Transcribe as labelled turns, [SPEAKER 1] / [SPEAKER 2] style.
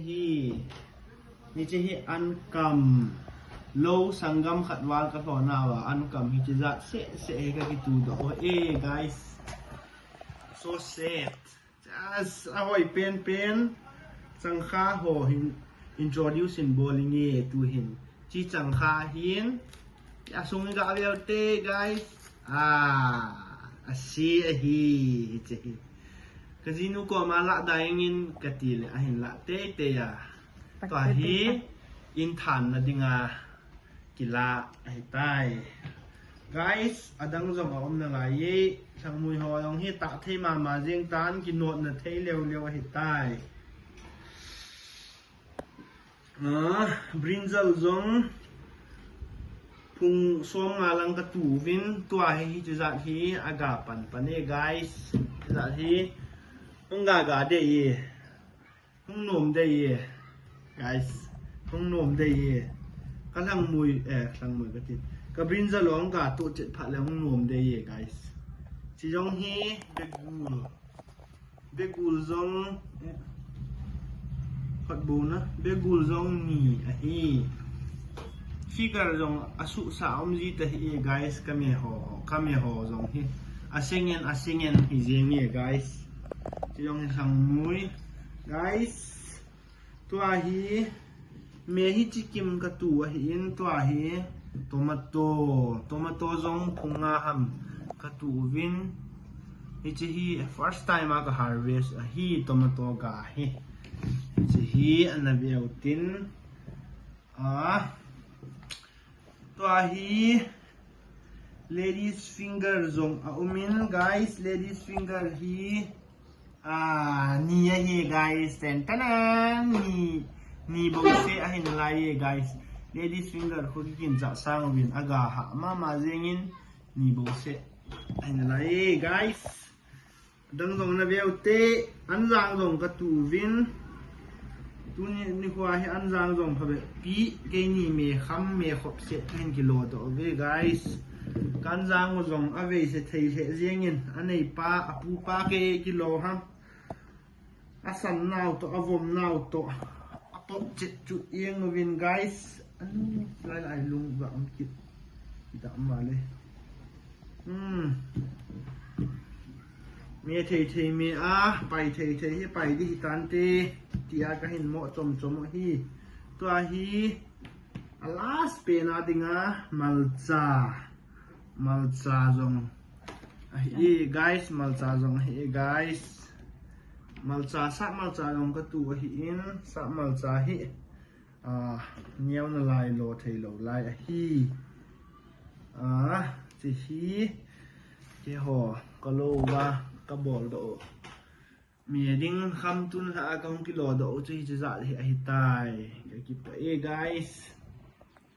[SPEAKER 1] hi ni che hi an kam low sangam khatwal ka thon nawa an kam hi che zat se ka ki tu do guys so set just ahoi pen chang kha ho hin introduce in bowling e tu hin chi chang kha hin ya sung ga te guys asi hi che hi Kazino ko mala daingin katil ahin la te ya to hi in than na dinga kila ai tai guys adang zong om na la ye sang mui ho yong hi ta the ma jeng tan ki not na the lew ai tai brinjal zong phung som ngalang ka tu vin tua hi chu za hi aga pan pane guys za hi không gà đây gì không nồm đây gì guys không nồm đây gì cái thằng mùi cái gì cái pin ra lỏng cả tụ chết phải là không nồm đây gì guys chỉ trong hi begul trong phật bùn á begul trong nhỉ hi khi cả trong asu sao gì thế hi guys kami ho trong hi asengen hi gì guys yung isang mui guys tua hi me hi chikim ka tu hi in tua hi tomato zong punga ham ka tu vin hi first time ka harvest hi tomato ga hi anabeutin tua hi ladies finger zong umin guys ladies finger hi ni guys tanan ni bo se ahin lai guys ladies finger ko kin ja sang win aga ha ma jengin ni bo se ahin lai guys dang dong na beute an jang dong ka tu vin tu ni kwa hi an jang dong phabe pi ke ni me kham me khop se 10 kilo to ve guys kan jang dong ave se thei the jengin anei pa apu pa ke kilo ha asan nào to avom nào to apop chết chút yên vin guys anh lại lung và ông kịp đã mà lên mẹ thầy mẹ bài thầy bài đi tan tê tia cái hình mọ chom hi tua hi last pena dinga malcha zong hi guys malcha zong hi guys malcha long ka tu hi in sa malcha hi niaw na lai lo thei lo lai hi chi hi ke ho ka lo wa ka bol do mi ding kham tun ha ka kilo do chi za hi tai ka ki guys